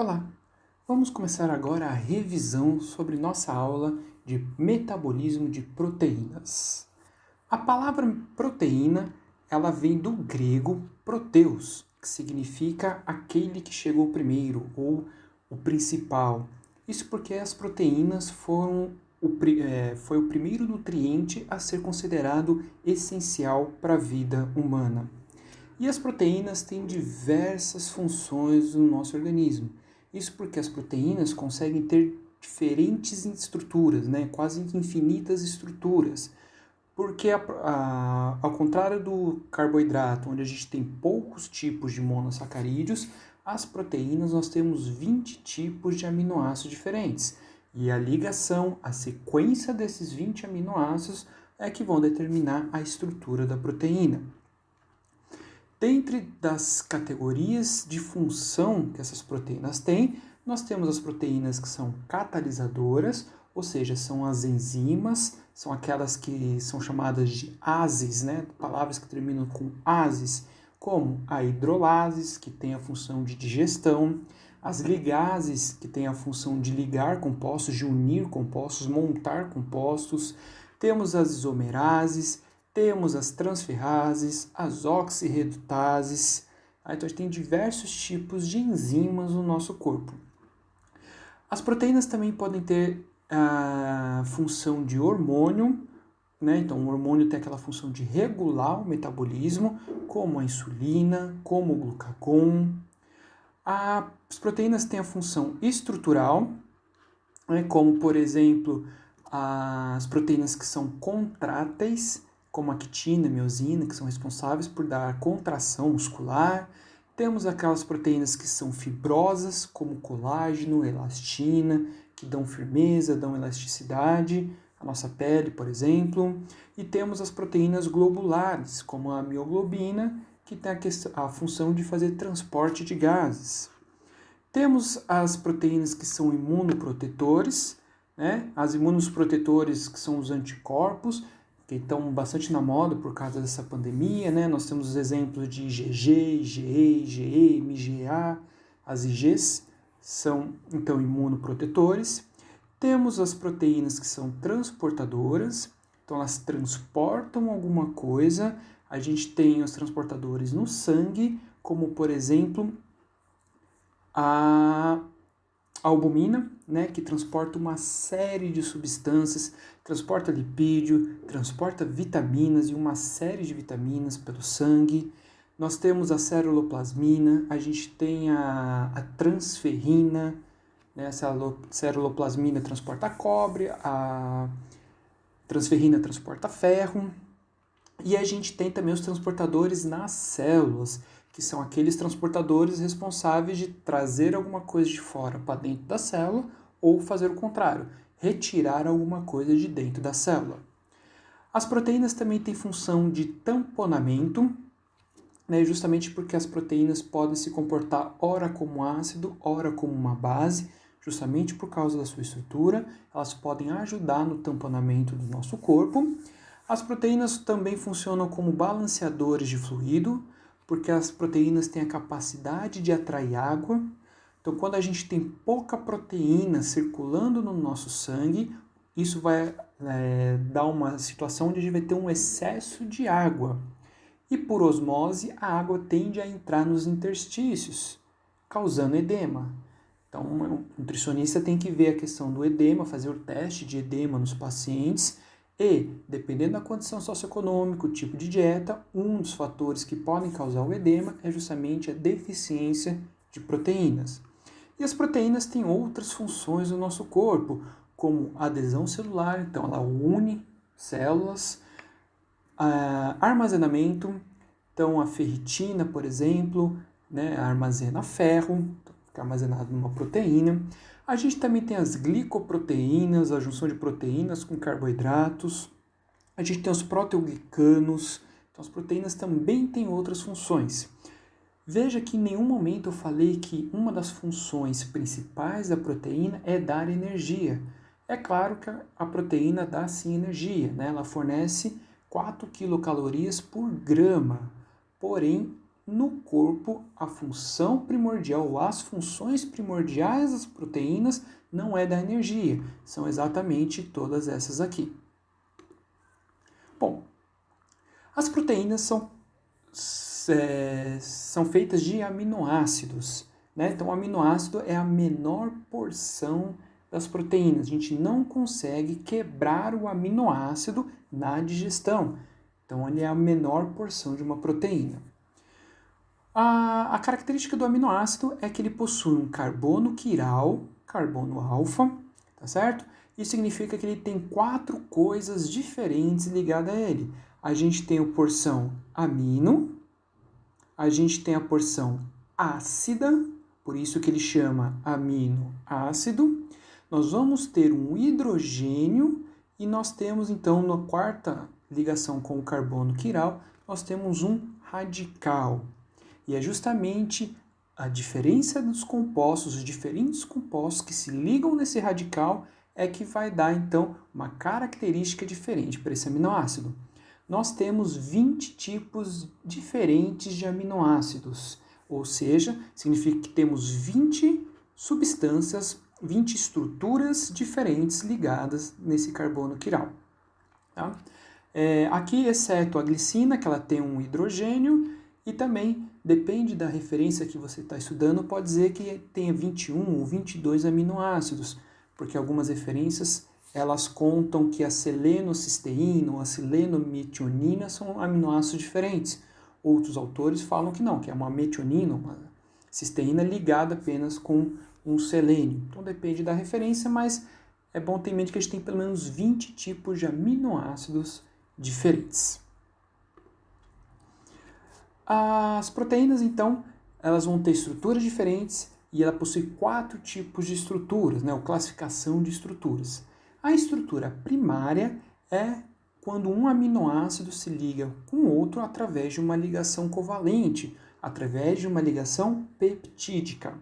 Olá, vamos começar agora a revisão sobre nossa aula de metabolismo de proteínas. A palavra proteína, ela vem do grego proteus, que significa aquele que chegou primeiro ou o principal. Isso porque as proteínas foi o primeiro nutriente a ser considerado essencial para a vida humana. E as proteínas têm diversas funções no nosso organismo. Isso porque as proteínas conseguem ter diferentes estruturas, quase infinitas estruturas. Porque, ao contrário do carboidrato, onde a gente tem poucos tipos de monossacarídeos, as proteínas nós temos 20 tipos de aminoácidos diferentes. E a ligação, a sequência desses 20 aminoácidos é que vão determinar a estrutura da proteína. Dentre das categorias de função que essas proteínas têm, nós temos as proteínas que são catalisadoras, ou seja, são as enzimas, são aquelas que são chamadas de ases, palavras que terminam com ases, como a hidrolases, que tem a função de digestão, as ligases, que tem a função de ligar compostos, de unir compostos, montar compostos, temos as isomerases, temos as transferrases, as oxirredutases. Então, a gente tem diversos tipos de enzimas no nosso corpo. As proteínas também podem ter a função de hormônio, Então, o hormônio tem aquela função de regular o metabolismo, como a insulina, como o glucagon. As proteínas têm a função estrutural, como, por exemplo, as proteínas que são contráteis, como a quitina e a miosina, que são responsáveis por dar contração muscular. Temos aquelas proteínas que são fibrosas, como colágeno, elastina, que dão firmeza, dão elasticidade à nossa pele, por exemplo. E temos as proteínas globulares, como a mioglobina, que tem a função de fazer transporte de gases. Temos as proteínas que são imunoprotetores, As imunoprotetores, que são os anticorpos, que estão bastante na moda por causa dessa pandemia, Nós temos os exemplos de IgG, IgE, IgM, IgA. As Igs são, então, imunoprotetores. Temos as proteínas que são transportadoras, então elas transportam alguma coisa. A gente tem os transportadores no sangue, como, por exemplo, a albumina, que transporta uma série de substâncias, transporta lipídio, transporta vitaminas e uma série de vitaminas pelo sangue. Nós temos a ceruloplasmina, a gente tem a transferrina, A ceruloplasmina transporta cobre, a transferrina transporta ferro. E a gente tem também os transportadores nas células, que são aqueles transportadores responsáveis de trazer alguma coisa de fora para dentro da célula ou fazer o contrário, retirar alguma coisa de dentro da célula. As proteínas também têm função de tamponamento, justamente porque as proteínas podem se comportar ora como ácido, ora como uma base, justamente por causa da sua estrutura. Elas podem ajudar no tamponamento do nosso corpo. As proteínas também funcionam como balanceadores de fluido, porque as proteínas têm a capacidade de atrair água. Então, quando a gente tem pouca proteína circulando no nosso sangue, isso vai dar uma situação onde a gente vai ter um excesso de água. E por osmose, a água tende a entrar nos interstícios, causando edema. Então, o nutricionista tem que ver a questão do edema, fazer o teste de edema nos pacientes. E, dependendo da condição socioeconômica, o tipo de dieta, um dos fatores que podem causar o edema é justamente a deficiência de proteínas. E as proteínas têm outras funções no nosso corpo, como adesão celular, então ela une células, armazenamento, então a ferritina, por exemplo, armazena ferro, fica armazenado numa proteína. A gente também tem as glicoproteínas, a junção de proteínas com carboidratos. A gente tem os proteoglicanos. Então, as proteínas também têm outras funções. Veja que em nenhum momento eu falei que uma das funções principais da proteína é dar energia. É claro que a proteína dá sim energia, Ela fornece 4 quilocalorias por grama. Porém, no corpo a função primordial, ou as funções primordiais das proteínas não é da energia, são exatamente todas essas aqui. Bom, as proteínas são feitas de aminoácidos, né? Então, o aminoácido é a menor porção das proteínas. A gente não consegue quebrar o aminoácido na digestão. Então, ele é a menor porção de uma proteína. A característica do aminoácido é que ele possui um carbono quiral, carbono alfa, tá certo? Isso significa que ele tem 4 coisas diferentes ligadas a ele. A gente tem a porção amino, a gente tem a porção ácida, por isso que ele chama aminoácido. Nós vamos ter um hidrogênio e nós temos, então, na quarta ligação com o carbono quiral, nós temos um radical. E é justamente a diferença dos compostos, os diferentes compostos que se ligam nesse radical é que vai dar, então, uma característica diferente para esse aminoácido. Nós temos 20 tipos diferentes de aminoácidos, ou seja, significa que temos 20 substâncias, 20 estruturas diferentes ligadas nesse carbono quiral. Tá? Aqui, exceto a glicina, que ela tem um hidrogênio, e também, depende da referência que você está estudando, pode dizer que tenha 21 ou 22 aminoácidos, porque algumas referências elas contam que a selenocisteína ou a selenometionina são aminoácidos diferentes. Outros autores falam que não, que é uma metionina, uma cisteína ligada apenas com um selênio. Então depende da referência, mas é bom ter em mente que a gente tem pelo menos 20 tipos de aminoácidos diferentes. As proteínas, então, elas vão ter estruturas diferentes e ela possui 4 tipos de estruturas, né, ou classificação de estruturas. A estrutura primária é quando um aminoácido se liga com outro através de uma ligação covalente, através de uma ligação peptídica.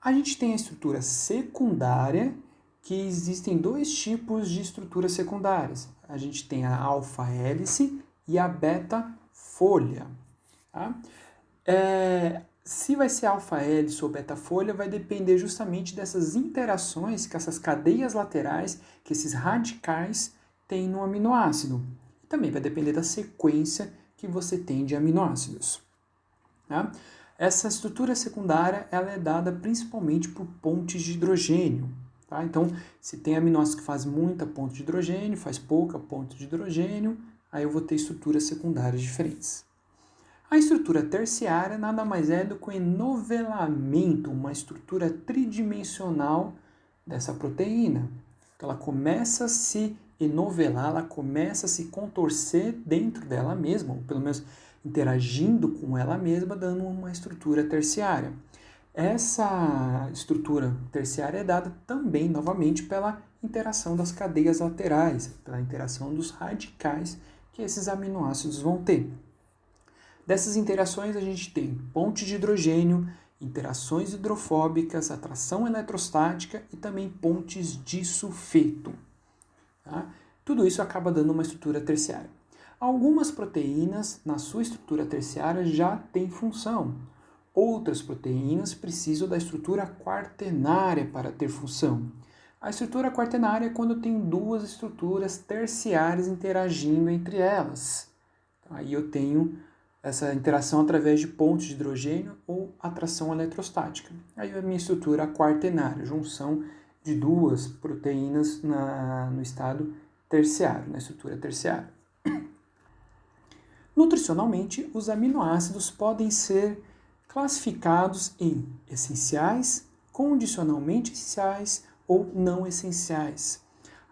A gente tem a estrutura secundária, que existem 2 tipos de estruturas secundárias. A gente tem a alfa-hélice e a beta-folha. Tá? Se vai ser alfa-hélice ou beta-folha, vai depender justamente dessas interações que essas cadeias laterais, que esses radicais têm no aminoácido. E também vai depender da sequência que você tem de aminoácidos. Tá? Essa estrutura secundária ela é dada principalmente por pontes de hidrogênio. Tá? Então, se tem aminoácido que faz muita ponte de hidrogênio, faz pouca ponte de hidrogênio, aí eu vou ter estruturas secundárias diferentes. A estrutura terciária nada mais é do que o enovelamento, uma estrutura tridimensional dessa proteína. Ela começa a se enovelar, ela começa a se contorcer dentro dela mesma, ou pelo menos interagindo com ela mesma, dando uma estrutura terciária. Essa estrutura terciária é dada também, novamente, pela interação das cadeias laterais, pela interação dos radicais que esses aminoácidos vão ter. Dessas interações a gente tem ponte de hidrogênio, interações hidrofóbicas, atração eletrostática e também pontes de sulfeto. Tá? Tudo isso acaba dando uma estrutura terciária. Algumas proteínas, na sua estrutura terciária, já têm função. Outras proteínas precisam da estrutura quaternária para ter função. A estrutura quaternária é quando eu tenho 2 estruturas terciárias interagindo entre elas. Aí eu tenho essa interação através de pontes de hidrogênio ou atração eletrostática. Aí a minha estrutura quaternária, junção de 2 proteínas no estado terciário, na estrutura terciária. Nutricionalmente, os aminoácidos podem ser classificados em essenciais, condicionalmente essenciais ou não essenciais.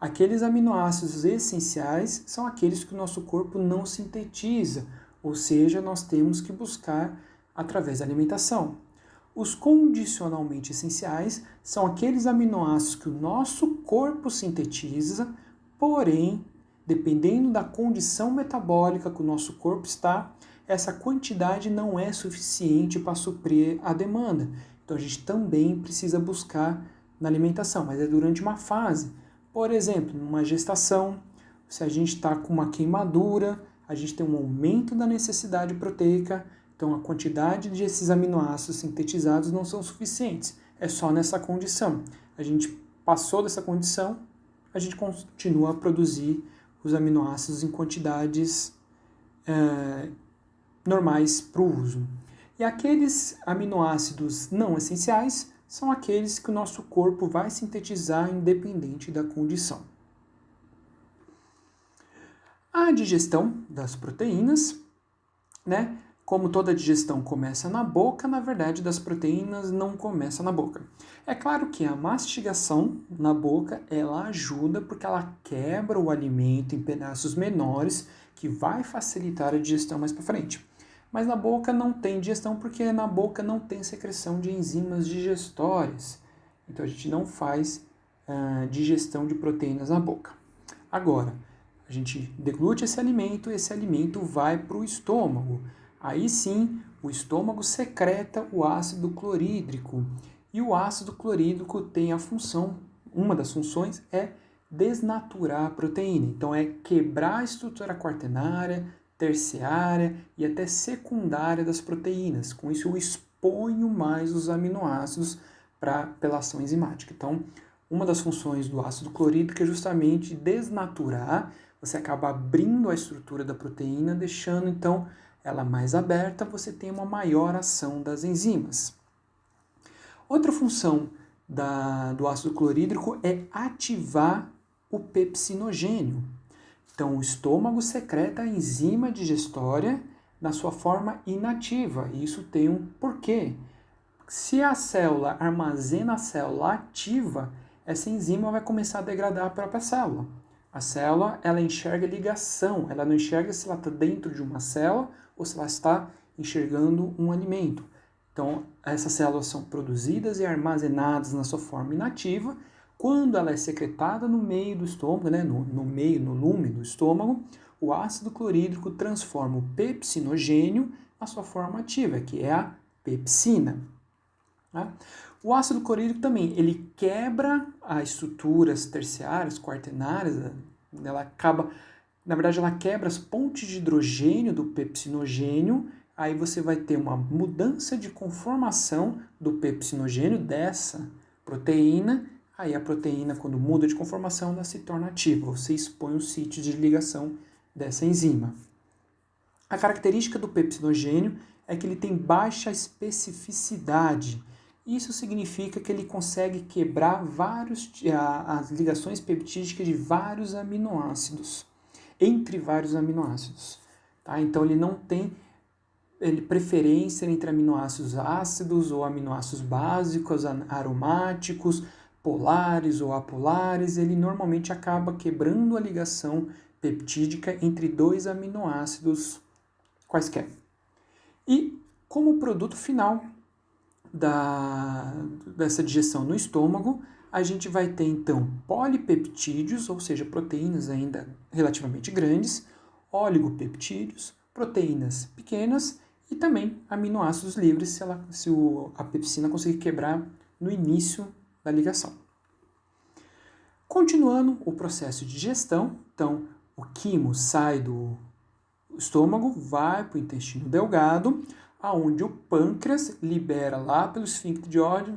Aqueles aminoácidos essenciais são aqueles que o nosso corpo não sintetiza, ou seja, nós temos que buscar através da alimentação. Os condicionalmente essenciais são aqueles aminoácidos que o nosso corpo sintetiza, porém, dependendo da condição metabólica que o nosso corpo está, essa quantidade não é suficiente para suprir a demanda. Então a gente também precisa buscar na alimentação, mas é durante uma fase. Por exemplo, numa gestação, se a gente está com uma queimadura, a gente tem um aumento da necessidade proteica, Então, a quantidade desses aminoácidos sintetizados não são suficientes. É só nessa condição. A gente passou dessa condição, a gente continua a produzir os aminoácidos em quantidades normais para o uso. E aqueles aminoácidos não essenciais são aqueles que o nosso corpo vai sintetizar independente da condição. A digestão das proteínas, né? Como toda digestão começa na boca, na verdade, das proteínas não começa na boca. É claro que a mastigação na boca, ela ajuda porque ela quebra o alimento em pedaços menores, que vai facilitar a digestão mais para frente. Mas na boca não tem digestão porque na boca não tem secreção de enzimas digestórias. Então a gente não faz digestão de proteínas na boca. Agora, a gente deglute esse alimento vai para o estômago. Aí sim, o estômago secreta o ácido clorídrico. E o ácido clorídrico tem a função, uma das funções é desnaturar a proteína. Então é quebrar a estrutura quaternária, terciária e até secundária das proteínas. Com isso eu exponho mais os aminoácidos pela ação enzimática. Então, uma das funções do ácido clorídrico é justamente desnaturar, você acaba abrindo a estrutura da proteína, deixando então ela mais aberta, você tem uma maior ação das enzimas. Outra função do ácido clorídrico é ativar o pepsinogênio. Então, o estômago secreta a enzima digestória na sua forma inativa. E isso tem um porquê. Se a célula armazena a célula ativa, essa enzima vai começar a degradar a própria célula. A célula, ela enxerga ligação, ela não enxerga se ela está dentro de uma célula ou se ela está enxergando um alimento. Então, essas células são produzidas e armazenadas na sua forma inativa. Quando ela é secretada no meio do estômago, né, no lume do estômago, o ácido clorídrico transforma o pepsinogênio na sua forma ativa, que é a pepsina. Tá? O ácido clorídrico também, ele quebra as estruturas terciárias, quaternárias, ela quebra as pontes de hidrogênio do pepsinogênio, aí você vai ter uma mudança de conformação do pepsinogênio dessa proteína, aí a proteína, quando muda de conformação, ela se torna ativa, você expõe os sítios de ligação dessa enzima. A característica do pepsinogênio é que ele tem baixa especificidade. Isso significa que ele consegue quebrar as ligações peptídicas de vários aminoácidos, entre vários aminoácidos. Tá? Então ele não tem preferência entre aminoácidos ácidos ou aminoácidos básicos, aromáticos, polares ou apolares. Ele normalmente acaba quebrando a ligação peptídica entre dois aminoácidos quaisquer. E como produto final dessa digestão no estômago, a gente vai ter então polipeptídeos, ou seja, proteínas ainda relativamente grandes, oligopeptídeos, proteínas pequenas e também aminoácidos livres se a pepsina conseguir quebrar no início da ligação. Continuando o processo de digestão, então o quimo sai do estômago, vai para o intestino delgado, aonde o pâncreas libera lá pelo esfíncter de Oddi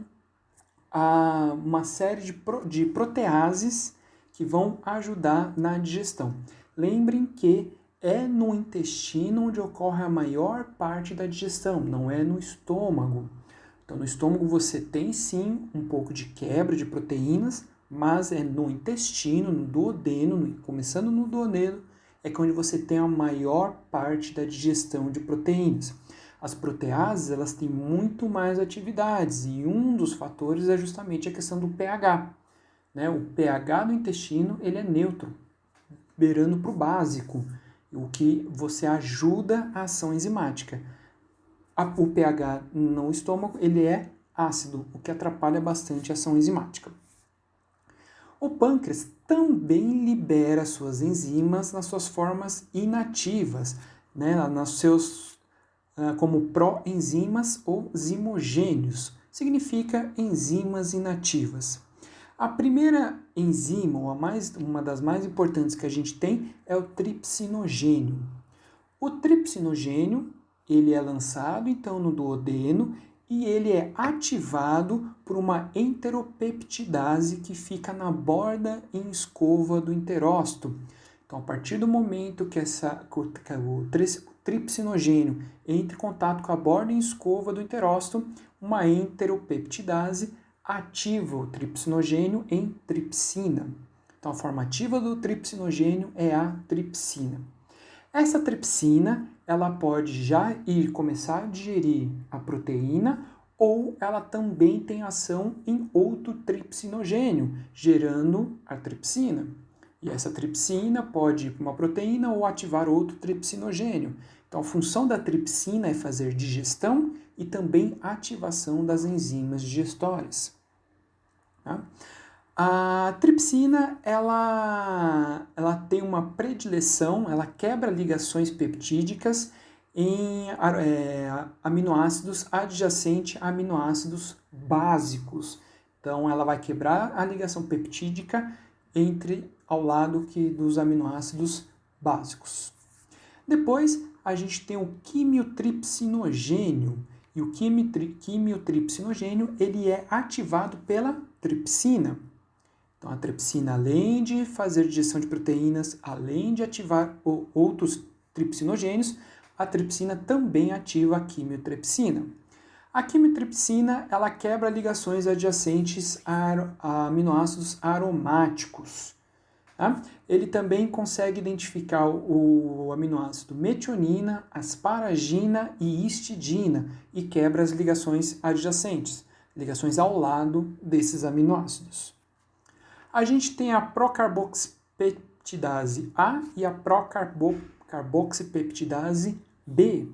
uma série de proteases que vão ajudar na digestão. Lembrem que é no intestino onde ocorre a maior parte da digestão, não é no estômago. Então, no estômago você tem sim um pouco de quebra de proteínas, mas é no intestino, no duodeno, começando no duodeno, é onde você tem a maior parte da digestão de proteínas. As proteases, elas têm muito mais atividades e um dos fatores é justamente a questão do pH. Né? O pH do intestino, ele é neutro, beirando para o básico, o que você ajuda a ação enzimática. O pH no estômago, ele é ácido, o que atrapalha bastante a ação enzimática. O pâncreas também libera suas enzimas nas suas formas inativas, né? Como proenzimas ou zimogênios, significa enzimas inativas. A primeira enzima, ou uma das mais importantes que a gente tem, é o tripsinogênio. O tripsinogênio, ele é lançado então no duodeno e ele é ativado por uma enteropeptidase que fica na borda em escova do enterócito. Então, a partir do momento que o tripsinogênio entra em contato com a borda em escova do enterócito, uma enteropeptidase ativa o tripsinogênio em tripsina. Então, a forma ativa do tripsinogênio é a tripsina. Essa tripsina, ela pode já começar a digerir a proteína ou ela também tem ação em outro tripsinogênio, gerando a tripsina. E essa tripsina pode ir para uma proteína ou ativar outro tripsinogênio. Então, a função da tripsina é fazer digestão e também ativação das enzimas digestórias. Tá? A tripsina, ela tem uma predileção, ela quebra ligações peptídicas em aminoácidos adjacentes a aminoácidos básicos. Então, ela vai quebrar a ligação peptídica ao lado dos aminoácidos básicos. Depois, a gente tem o quimiotripsinogênio. E o quimiotripsinogênio, ele é ativado pela tripsina. Então, a tripsina, além de fazer digestão de proteínas, além de ativar outros tripsinogênios, a tripsina também ativa a quimiotripsina. A quimiotripsina, ela quebra ligações adjacentes a aminoácidos aromáticos. Tá? Ele também consegue identificar o aminoácido metionina, asparagina e histidina e quebra as ligações adjacentes, ligações ao lado desses aminoácidos. A gente tem a procarboxipeptidase A e a procarboxipeptidase B.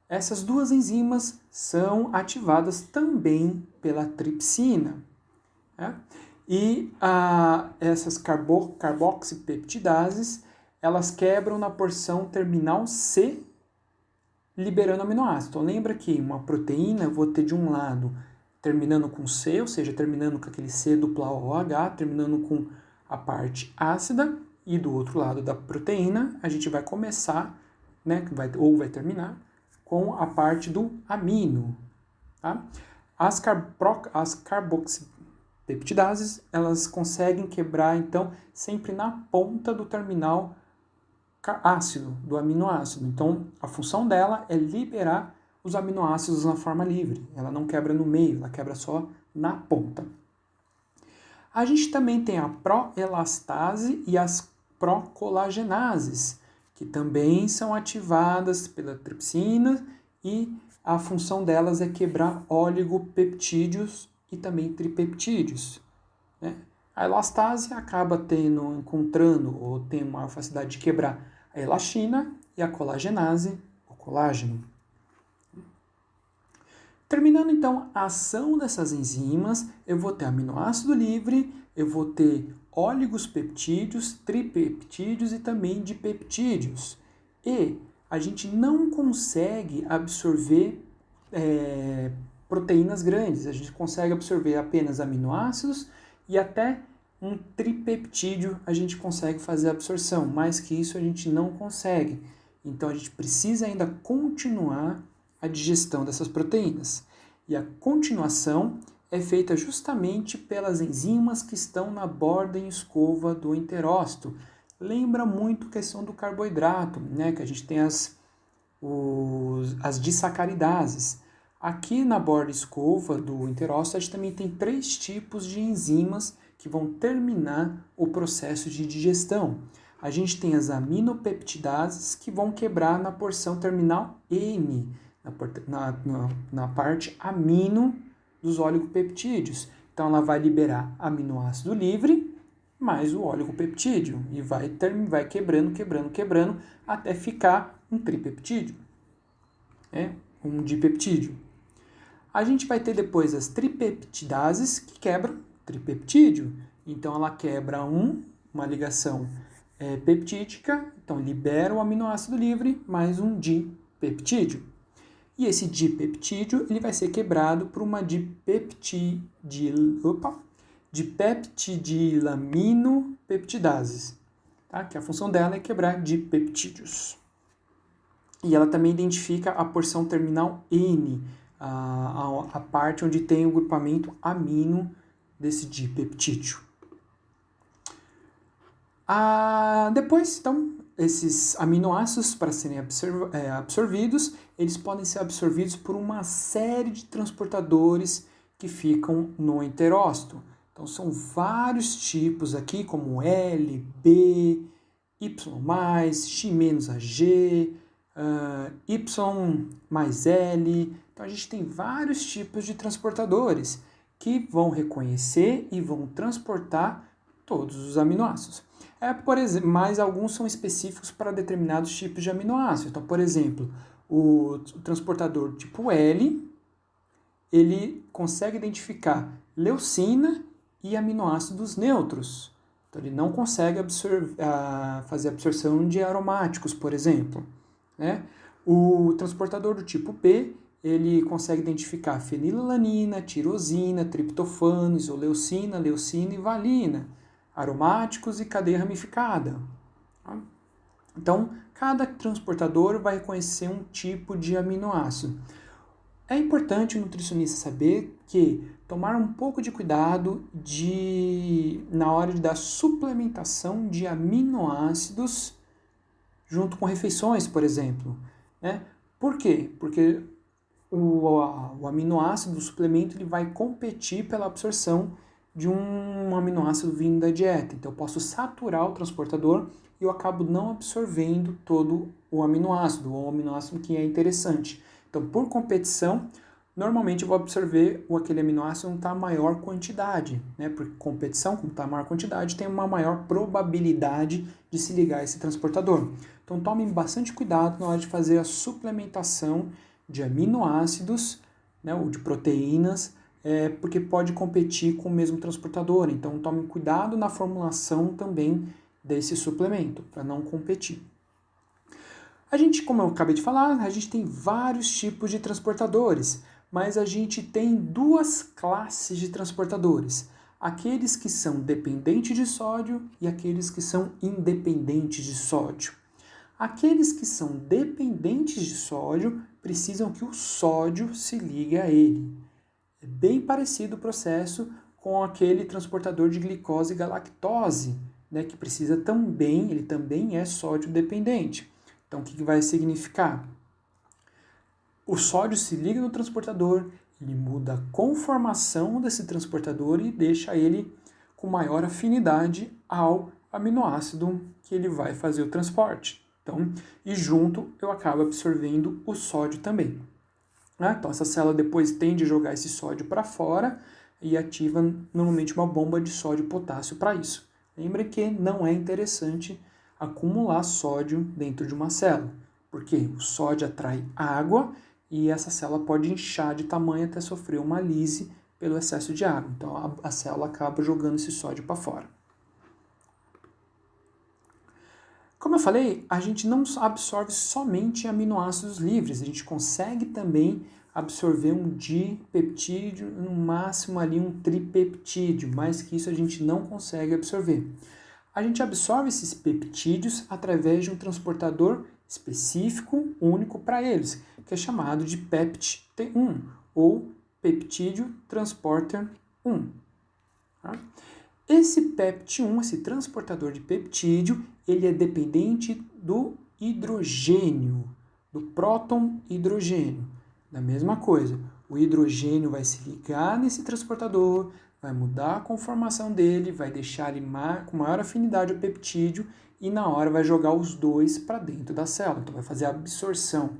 Essas duas enzimas são ativadas também pela tripsina. Né? E essas carboxipeptidases, elas quebram na porção terminal C, liberando aminoácido. Então, lembra que uma proteína eu vou ter de um lado terminando com C, ou seja, terminando com aquele C dupla OH, terminando com a parte ácida, e do outro lado da proteína, a gente vai começar, né, vai terminar com a parte do amino. Tá? As carboxipeptidases, elas conseguem quebrar, então, sempre na ponta do terminal ácido, do aminoácido. Então, a função dela é liberar os aminoácidos na forma livre. Ela não quebra no meio, ela quebra só na ponta. A gente também tem a proelastase e as procolagenases, que também são ativadas pela tripsina e a função delas é quebrar oligopeptídeos e também tripeptídeos. Né? A elastase acaba encontrando ou tem maior facilidade de quebrar a elastina e a colagenase, o colágeno. Terminando então a ação dessas enzimas, eu vou ter aminoácido livre, eu vou ter oligospeptídeos, tripeptídeos e também dipeptídeos. E a gente não consegue absorver proteínas grandes, a gente consegue absorver apenas aminoácidos e até um tripeptídeo a gente consegue fazer a absorção, mais que isso a gente não consegue. Então a gente precisa ainda continuar a digestão dessas proteínas. E a continuação é feita justamente pelas enzimas que estão na borda em escova do enterócito. Lembra muito a questão do carboidrato, né? Que a gente tem as disacaridases. Aqui na borda escova do enterócito, a gente também tem 3 tipos de enzimas que vão terminar o processo de digestão. A gente tem as aminopeptidases que vão quebrar na porção terminal M, na parte amino dos oligopeptídeos. Então, ela vai liberar aminoácido livre mais o oligopeptídeo e vai quebrando, até ficar um tripeptídeo, um dipeptídeo. A gente vai ter depois as tripeptidases que quebram tripeptídeo. Então, ela quebra uma ligação peptídica, então libera o aminoácido livre mais um dipeptídeo. E esse dipeptídeo ele vai ser quebrado por uma dipeptidilaminopeptidases, tá? Que a função dela é quebrar dipeptídeos. E ela também identifica a porção terminal N, a parte onde tem o grupamento amino desse dipeptídeo. Depois, então, esses aminoácidos, para serem absorvidos, eles podem ser absorvidos por uma série de transportadores que ficam no enterócito. Então, são vários tipos aqui, como L, B, Y+, X-AG, Y mais L. Então, a gente tem vários tipos de transportadores que vão reconhecer e vão transportar todos os aminoácidos. Por exemplo, mas alguns são específicos para determinados tipos de aminoácidos. Então, por exemplo, o transportador tipo L, ele consegue identificar leucina e aminoácidos neutros. Então, ele não consegue fazer absorção de aromáticos, por exemplo. Né? O transportador do tipo P, ele consegue identificar fenilalanina, tirosina, triptofano, isoleucina, leucina e valina, aromáticos e cadeia ramificada. Então, cada transportador vai reconhecer um tipo de aminoácido. É importante o nutricionista saber que tomar um pouco de cuidado na hora da suplementação de aminoácidos junto com refeições, por exemplo. Né? Por quê? Porque o aminoácido do suplemento ele vai competir pela absorção de um aminoácido vindo da dieta. Então, eu posso saturar o transportador e eu acabo não absorvendo todo o aminoácido, ou o aminoácido que é interessante. Então, por competição, normalmente eu vou absorver aquele aminoácido não está maior quantidade, né? Por competição, como está maior quantidade, tem uma maior probabilidade de se ligar a esse transportador. Então, tomem bastante cuidado na hora de fazer a suplementação de aminoácidos, né, ou de proteínas, porque pode competir com o mesmo transportador. Então, tomem cuidado na formulação também desse suplemento, para não competir. A gente, como eu acabei de falar, a gente tem vários tipos de transportadores, mas a gente tem duas classes de transportadores. Aqueles que são dependentes de sódio e aqueles que são independentes de sódio. Aqueles que são dependentes de sódio precisam que o sódio se ligue a ele. É bem parecido o processo com aquele transportador de glicose e galactose, né, que precisa também, ele também é sódio dependente. Então, o que vai significar? O sódio se liga no transportador, ele muda a conformação desse transportador e deixa ele com maior afinidade ao aminoácido que ele vai fazer o transporte. Então, e junto eu acabo absorvendo o sódio também. Então, essa célula depois tende a jogar esse sódio para fora e ativa normalmente uma bomba de sódio e potássio para isso. Lembre que não é interessante acumular sódio dentro de uma célula, porque o sódio atrai água e essa célula pode inchar de tamanho até sofrer uma lise pelo excesso de água. Então, a célula acaba jogando esse sódio para fora. Como eu falei, a gente não absorve somente aminoácidos livres, a gente consegue também absorver um dipeptídeo, no máximo ali um tripeptídeo, mais que isso a gente não consegue absorver. A gente absorve esses peptídeos através de um transportador específico, único para eles, que é chamado de PEPT1, ou Peptídeo Transporter 1. Esse PEPT1, esse transportador de peptídeo, ele é dependente do hidrogênio, do próton hidrogênio. Da mesma coisa, o hidrogênio vai se ligar nesse transportador, vai mudar a conformação dele, vai deixar ele com maior afinidade ao peptídeo e na hora vai jogar os dois para dentro da célula. Então vai fazer a absorção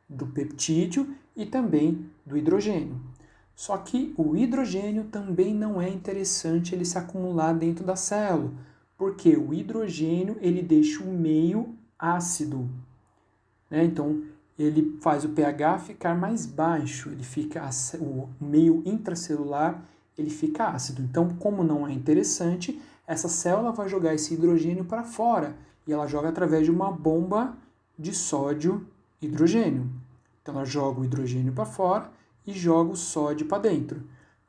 do peptídeo e também do hidrogênio. Só que o hidrogênio também não é interessante ele se acumular dentro da célula, porque o hidrogênio ele deixa o meio ácido, né? Então ele faz o pH ficar mais baixo, ele fica o meio intracelular ele fica ácido. Então, como não é interessante, essa célula vai jogar esse hidrogênio para fora e ela joga através de uma bomba de sódio hidrogênio. Então ela joga o hidrogênio para fora e joga o sódio para dentro.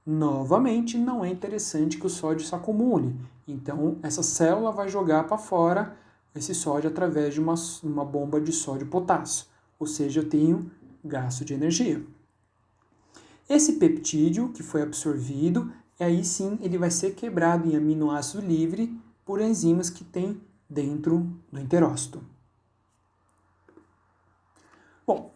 Novamente, não é interessante que o sódio se acumule. Então, essa célula vai jogar para fora esse sódio através de uma bomba de sódio e potássio. ou seja, eu tenho gasto de energia. Esse peptídeo que foi absorvido, aí sim ele vai ser quebrado em aminoácido livre por enzimas que tem dentro do enterócito. Bom,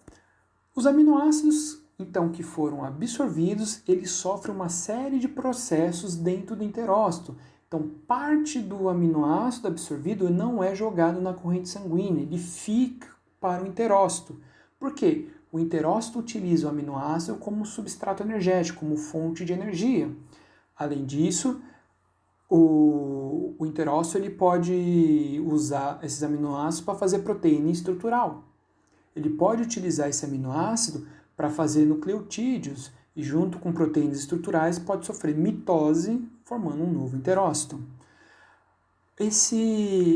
os aminoácidos, então, que foram absorvidos, eles sofrem uma série de processos dentro do enterócito. Então, parte do aminoácido absorvido não é jogado na corrente sanguínea, ele fica para o enterócito. Por quê? O enterócito utiliza o aminoácido como substrato energético, como fonte de energia. Além disso, o enterócito ele pode usar esses aminoácidos para fazer proteína estrutural. Ele pode utilizar esse aminoácido para fazer nucleotídeos e junto com proteínas estruturais pode sofrer mitose, formando um novo enterócito.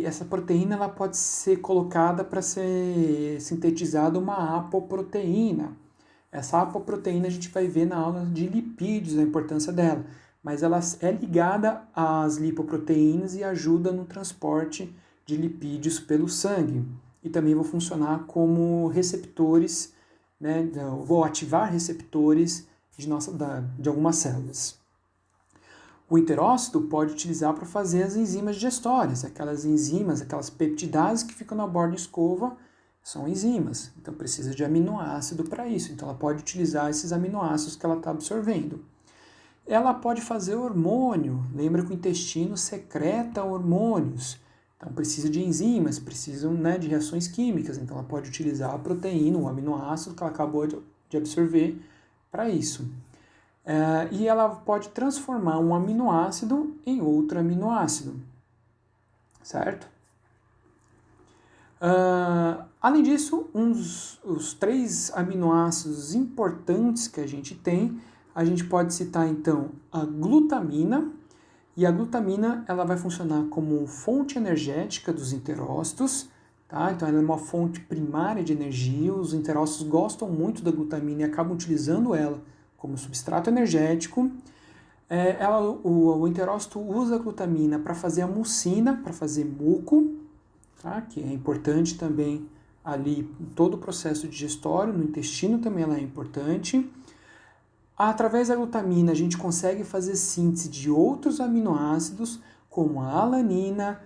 Essa proteína ela pode ser colocada para ser sintetizada uma apoproteína. Essa apoproteína a gente vai ver na aula de lipídios, a importância dela, mas ela é ligada às lipoproteínas e ajuda no transporte de lipídios pelo sangue. E também vão funcionar como receptores, né, vou ativar receptores de algumas células. O enterócito pode utilizar para fazer as enzimas digestórias, aquelas enzimas, aquelas peptidases que ficam na borda da escova, são enzimas. Então precisa de aminoácido para isso. Então ela pode utilizar esses aminoácidos que ela está absorvendo. Ela pode fazer hormônio. Lembra que o intestino secreta hormônios. Então precisa de enzimas, precisam, né, de reações químicas. Então ela pode utilizar a proteína, o aminoácido que ela acabou de absorver para isso. E ela pode transformar um aminoácido em outro aminoácido, certo? Além disso, os 3 aminoácidos importantes que a gente pode citar então a glutamina, e a glutamina ela vai funcionar como fonte energética dos enterócitos, tá? Então ela é uma fonte primária de energia, os enterócitos gostam muito da glutamina e acabam utilizando ela como substrato energético. O enterócito usa a glutamina para fazer a mucina, para fazer muco, tá? Que é importante também ali em todo o processo digestório, no intestino também ela é importante. Através da glutamina a gente consegue fazer síntese de outros aminoácidos, como a alanina,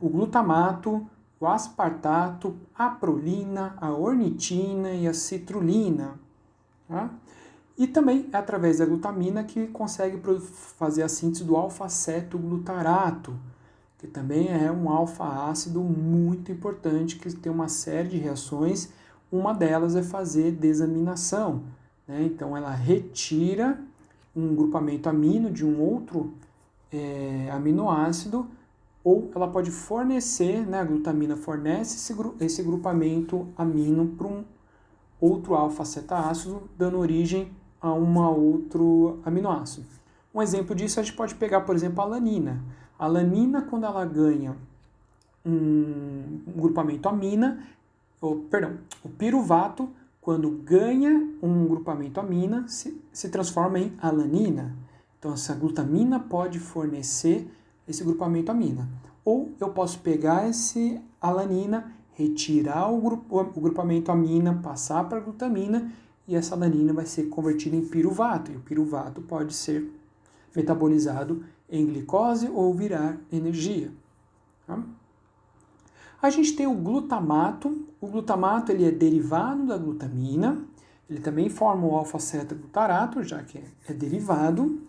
o glutamato, o aspartato, a prolina, a ornitina e a citrulina, tá? E também é através da glutamina que consegue fazer a síntese do alfa-cetoglutarato, que também é um alfa-ácido muito importante, que tem uma série de reações. Uma delas é fazer desaminação, né? Então ela retira um grupamento amino de um outro aminoácido, ou ela pode fornecer, né, a glutamina fornece esse grupamento amino para um outro alfa-cetoácido, dando origem a um outro aminoácido. Um exemplo disso a gente pode pegar, por exemplo, a alanina. A alanina, quando ela ganha um grupamento amina, o piruvato, quando ganha um grupamento amina, se transforma em alanina. Então, essa glutamina pode fornecer esse grupamento amina. Ou eu posso pegar esse alanina, retirar o grupamento amina, passar para a glutamina, e essa alanina vai ser convertida em piruvato. E o piruvato pode ser metabolizado em glicose ou virar energia. Tá? A gente tem o glutamato. O glutamato ele é derivado da glutamina. Ele também forma o alfa-cetoglutarato, já que é derivado,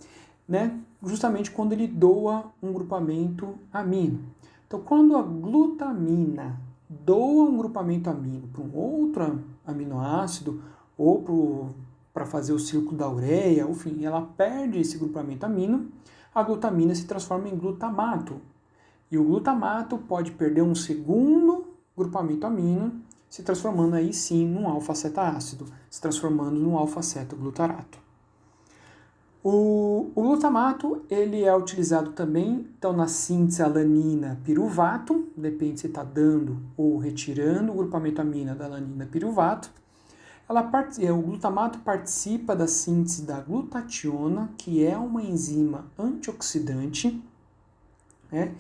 né? Justamente quando ele doa um grupamento amino. Então, quando a glutamina doa um grupamento amino para um outro aminoácido, ou para fazer o ciclo da ureia, enfim, ela perde esse grupamento amino, a glutamina se transforma em glutamato. E o glutamato pode perder um segundo grupamento amino, se transformando aí sim num alfa-cetoácido, se transformando num alfa-cetoglutarato. O glutamato ele é utilizado também então, na síntese alanina-piruvato, depende se está dando ou retirando o grupamento amina da alanina-piruvato. O glutamato participa da síntese da glutationa, que é uma enzima antioxidante, né,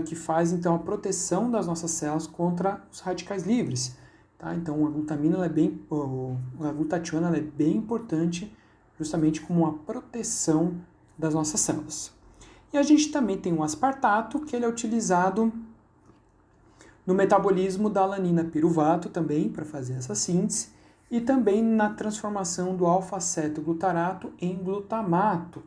que faz então a proteção das nossas células contra os radicais livres. Tá? Então, a glutamina, a glutationa ela é bem importante justamente como uma proteção das nossas células. E a gente também tem o aspartato, que ele é utilizado no metabolismo da alanina piruvato também, para fazer essa síntese, e também na transformação do alfa-cetoglutarato em glutamato,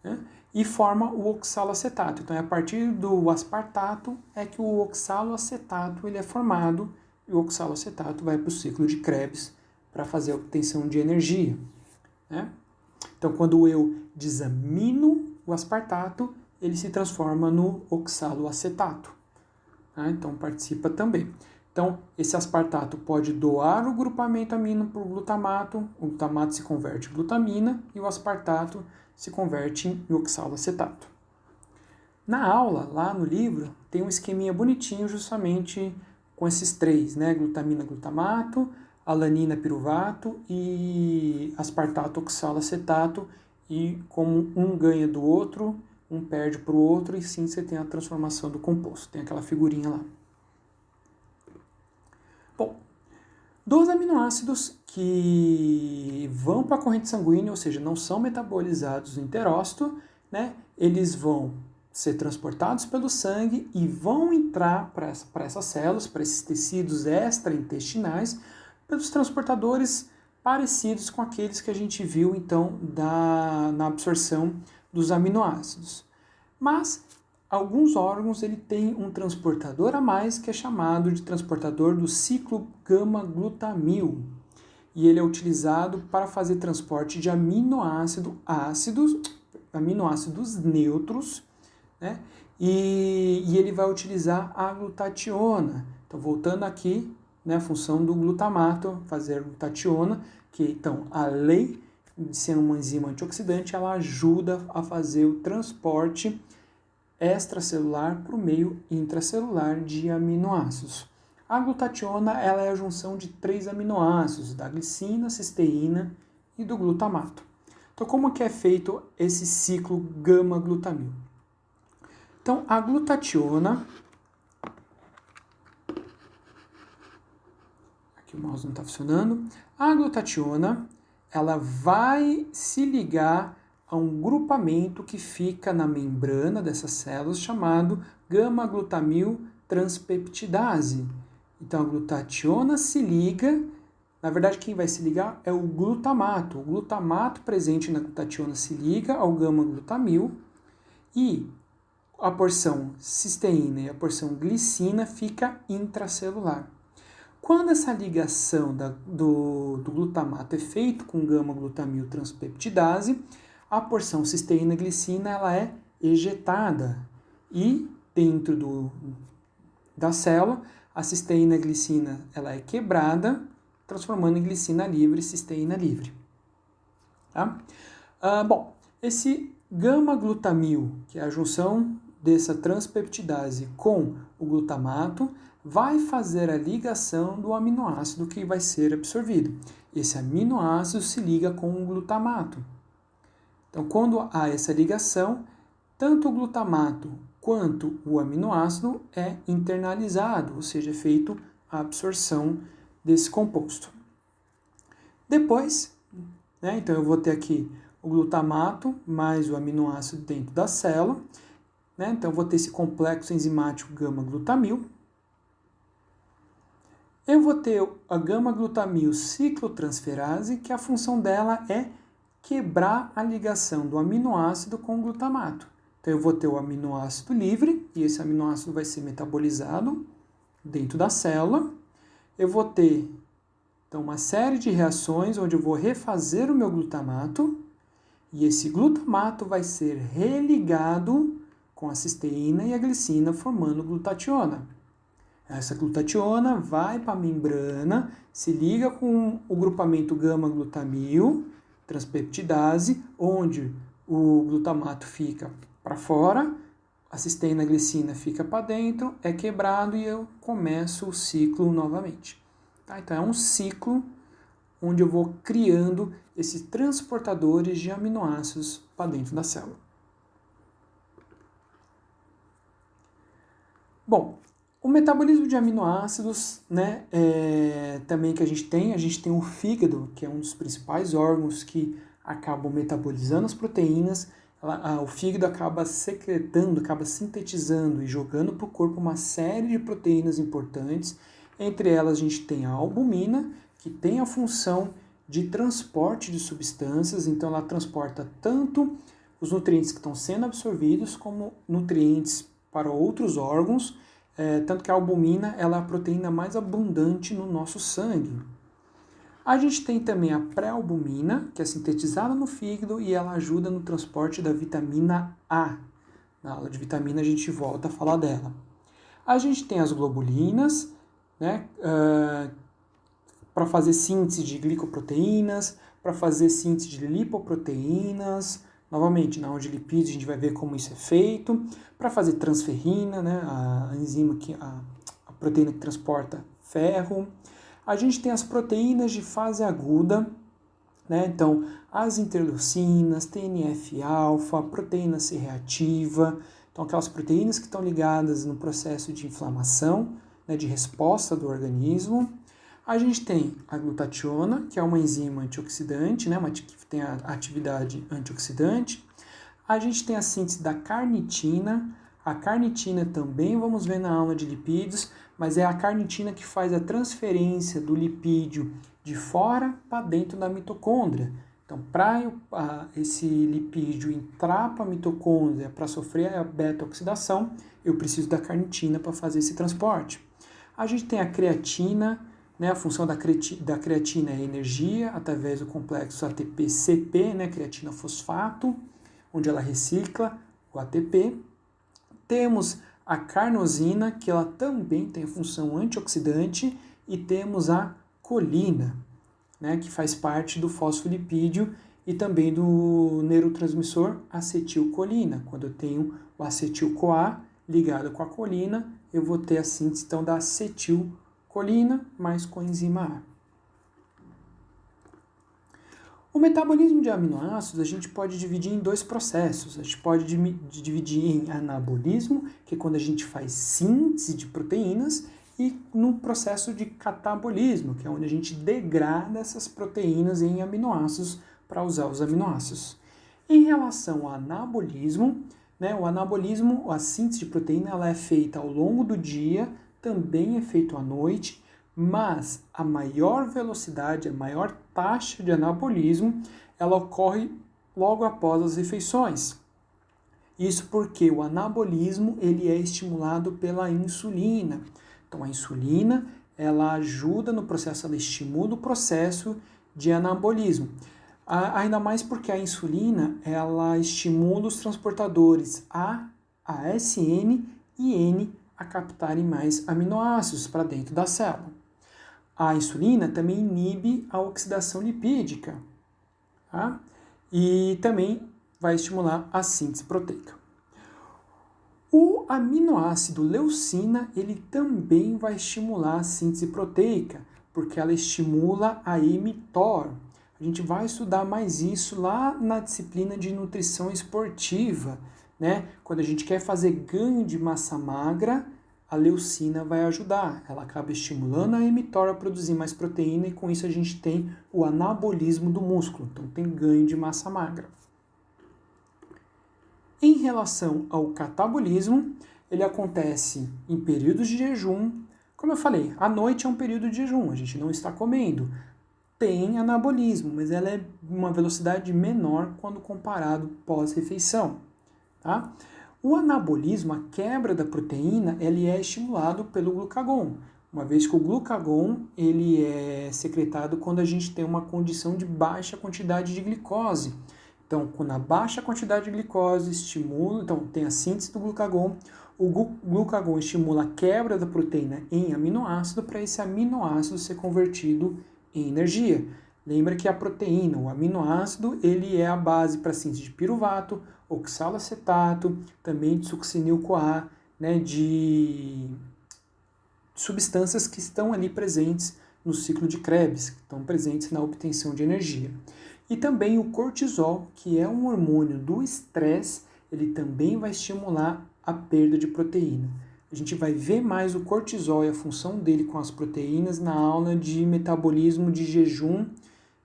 né? E forma o oxaloacetato. Então, é a partir do aspartato é que o oxaloacetato ele é formado, e o oxaloacetato vai para o ciclo de Krebs para fazer a obtenção de energia, né? Então, quando eu desamino o aspartato, ele se transforma no oxaloacetato. Tá? Então, participa também. Então, esse aspartato pode doar o grupamento amino para o glutamato se converte em glutamina e o aspartato se converte em oxaloacetato. Na aula, lá no livro, tem um esqueminha bonitinho justamente com esses três, né? Glutamina, glutamato, alanina, piruvato e aspartato, oxaloacetato, e como um ganha do outro, um perde para o outro, e sim você tem a transformação do composto. Tem aquela figurinha lá. Bom, dos aminoácidos que vão para a corrente sanguínea, ou seja, não são metabolizados no enterócito, né? Eles vão ser transportados pelo sangue e vão entrar para essas células, para esses tecidos extraintestinais, pelos transportadores parecidos com aqueles que a gente viu, então, na absorção dos aminoácidos. Mas alguns órgãos ele tem um transportador a mais que é chamado de transportador do ciclo gama-glutamil. E ele é utilizado para fazer transporte de aminoácidos neutros, né? E ele vai utilizar a glutationa. Então, voltando aqui, né, a função do glutamato, fazer a glutationa, que então, além de ser uma enzima antioxidante, ela ajuda a fazer o transporte extracelular para o meio intracelular de aminoácidos. A glutationa ela é a junção de 3 aminoácidos, da glicina, cisteína e do glutamato. Então, como que é feito esse ciclo gama-glutamil? Então, a glutationa... Aqui o mouse não está funcionando. A glutationa ela vai se ligar a um grupamento que fica na membrana dessas células chamado gama-glutamil transpeptidase. Então a glutationa se liga, na verdade quem vai se ligar é o glutamato. O glutamato presente na glutationa se liga ao gama-glutamil e a porção cisteína e a porção glicina fica intracelular. Quando essa ligação do glutamato é feita com gama-glutamil transpeptidase, a porção cisteína-glicina ela é ejetada e dentro da célula a cisteína-glicina ela é quebrada, transformando em glicina livre e cisteína livre. Tá? Bom, esse gama-glutamil, que é a junção dessa transpeptidase com o glutamato, vai fazer a ligação do aminoácido que vai ser absorvido. Esse aminoácido se liga com o glutamato. Então, quando há essa ligação, tanto o glutamato quanto o aminoácido é internalizado, ou seja, é feito a absorção desse composto. Depois, né, então eu vou ter aqui o glutamato mais o aminoácido dentro da célula, né, então eu vou ter esse complexo enzimático gama-glutamil. Eu vou ter a gama-glutamil ciclotransferase, que a função dela é quebrar a ligação do aminoácido com o glutamato. Então, eu vou ter o aminoácido livre, e esse aminoácido vai ser metabolizado dentro da célula. Eu vou ter, então, uma série de reações onde eu vou refazer o meu glutamato, e esse glutamato vai ser religado com a cisteína e a glicina, formando glutationa. Essa glutationa vai para a membrana, se liga com o grupamento gama-glutamil, transpeptidase, onde o glutamato fica para fora, a cisteína-glicina fica para dentro, é quebrado e eu começo o ciclo novamente. Tá? Então é um ciclo onde eu vou criando esses transportadores de aminoácidos para dentro da célula. Bom, O metabolismo de aminoácidos, né, também que a gente tem o fígado, que é um dos principais órgãos que acabam metabolizando as proteínas. O fígado acaba secretando, acaba sintetizando e jogando para o corpo uma série de proteínas importantes. Entre elas a gente tem a albumina, que tem a função de transporte de substâncias, então ela transporta tanto os nutrientes que estão sendo absorvidos como nutrientes para outros órgãos, tanto que a albumina ela é a proteína mais abundante no nosso sangue. A gente tem também a pré-albumina, que é sintetizada no fígado e ela ajuda no transporte da vitamina A. Na aula de vitamina a gente volta a falar dela. A gente tem as globulinas, né, para fazer síntese de glicoproteínas, para fazer síntese de lipoproteínas. Novamente, na aula de lipídios a gente vai ver como isso é feito. Para fazer transferrina, né, a enzima, a proteína que transporta ferro. A gente tem as proteínas de fase aguda, né? Então, as interleucinas, TNF-alfa, proteína C reativa, então aquelas proteínas que estão ligadas no processo de inflamação, né, de resposta do organismo. A gente tem a glutationa, que é uma enzima antioxidante, né, que tem a atividade antioxidante. A gente tem a síntese da carnitina. A carnitina também vamos ver na aula de lipídios, mas é a carnitina que faz a transferência do lipídio de fora para dentro da mitocôndria. Então, para esse lipídio entrar para a mitocôndria para sofrer a beta-oxidação, eu preciso da carnitina para fazer esse transporte. A gente tem a creatina, né? A função da creatina é energia através do complexo ATP-CP, né? Creatina fosfato, onde ela recicla o ATP. Temos a carnosina, que ela também tem função antioxidante, e temos a colina, né, que faz parte do fosfolipídio e também do neurotransmissor acetilcolina. Quando eu tenho o acetil-CoA ligado com a colina, eu vou ter a síntese então, da acetilcolina mais coenzima A. O metabolismo de aminoácidos a gente pode dividir em dois processos. A gente pode dividir em anabolismo, que é quando a gente faz síntese de proteínas, e no processo de catabolismo, que é onde a gente degrada essas proteínas em aminoácidos para usar os aminoácidos. Em relação ao anabolismo, né, o anabolismo, a síntese de proteína, ela é feita ao longo do dia, também é feito à noite, mas a maior velocidade, a maior taxa de anabolismo, ela ocorre logo após as refeições. Isso porque o anabolismo ele é estimulado pela insulina. Então a insulina ela ajuda no processo, ela estimula o processo de anabolismo. Ainda mais porque a insulina ela estimula os transportadores A, ASN e N a captarem mais aminoácidos para dentro da célula. A insulina também inibe a oxidação lipídica, tá? E também vai estimular a síntese proteica. O aminoácido leucina, ele também vai estimular a síntese proteica, porque ela estimula a mTOR. A gente vai estudar mais isso lá na disciplina de nutrição esportiva, né? Quando a gente quer fazer ganho de massa magra, a leucina vai ajudar. Ela acaba estimulando a mTOR a produzir mais proteína e com isso a gente tem o anabolismo do músculo. Então tem ganho de massa magra. Em relação ao catabolismo, ele acontece em períodos de jejum. Como eu falei, a noite é um período de jejum, a gente não está comendo. Tem anabolismo, mas ela é uma velocidade menor quando comparado pós-refeição, tá? O anabolismo, a quebra da proteína, ele é estimulado pelo glucagon, uma vez que o glucagon ele é secretado quando a gente tem uma condição de baixa quantidade de glicose. Então, quando a baixa quantidade de glicose estimula, então tem a síntese do glucagon, o glucagon estimula a quebra da proteína em aminoácido para esse aminoácido ser convertido em energia. Lembra que a proteína, o aminoácido, ele é a base para a síntese de piruvato, oxalacetato, também de succinil-CoA, né, de substâncias que estão ali presentes no ciclo de Krebs, que estão presentes na obtenção de energia. E também o cortisol, que é um hormônio do estresse, ele também vai estimular a perda de proteína. A gente vai ver mais o cortisol e a função dele com as proteínas na aula de metabolismo de jejum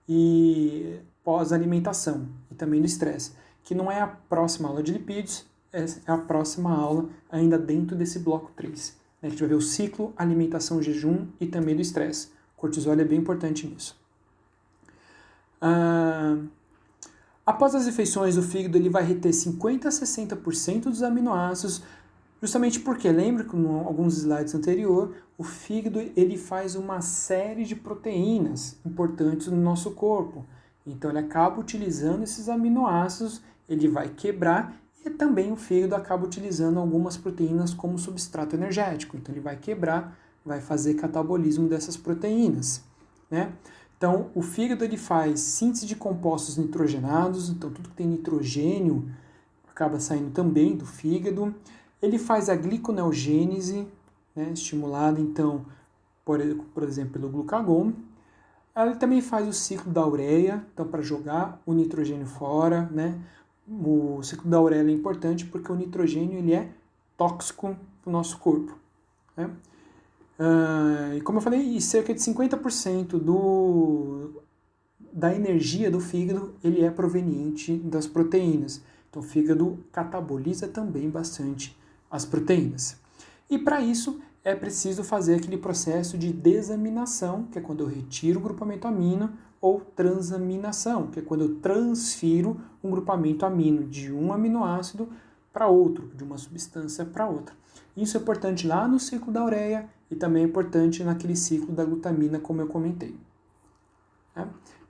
e pós-alimentação, e também do estresse, que não é a próxima aula de lipídios, é a próxima aula ainda dentro desse bloco 3. A gente vai ver o ciclo, alimentação, jejum e também do estresse. O cortisol é bem importante nisso. Após as refeições, o fígado ele vai reter 50% a 60% dos aminoácidos, justamente porque, lembra que em alguns slides anteriores, o fígado ele faz uma série de proteínas importantes no nosso corpo. Então ele acaba utilizando esses aminoácidos, ele vai quebrar, e também o fígado acaba utilizando algumas proteínas como substrato energético. Então ele vai quebrar, vai fazer catabolismo dessas proteínas, né? Então o fígado ele faz síntese de compostos nitrogenados, então tudo que tem nitrogênio acaba saindo também do fígado. Ele faz a gliconeogênese, né, estimulada então, por exemplo, pelo glucagon. Ele também faz o ciclo da ureia, então para jogar o nitrogênio fora, né? O ciclo da ureia é importante porque o nitrogênio ele é tóxico para o nosso corpo, né? E como eu falei, cerca de 50% da energia do fígado ele é proveniente das proteínas. Então o fígado cataboliza também bastante as proteínas. E para isso é preciso fazer aquele processo de desaminação, que é quando eu retiro o grupamento amino, ou transaminação, que é quando eu transfiro um grupamento amino de um aminoácido para outro, de uma substância para outra. Isso é importante lá no ciclo da ureia e também é importante naquele ciclo da glutamina, como eu comentei.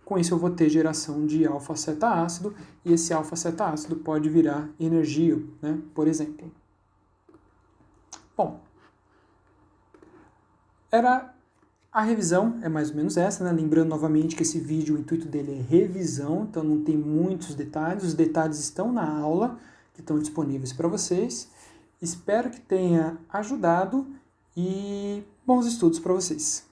Com isso eu vou ter geração de alfa-cetoácido e esse alfa-cetoácido pode virar energia, né, por exemplo. Bom, a revisão é mais ou menos essa, né? Lembrando novamente que esse vídeo, o intuito dele é revisão, então não tem muitos detalhes, os detalhes estão na aula, que estão disponíveis para vocês. Espero que tenha ajudado e bons estudos para vocês.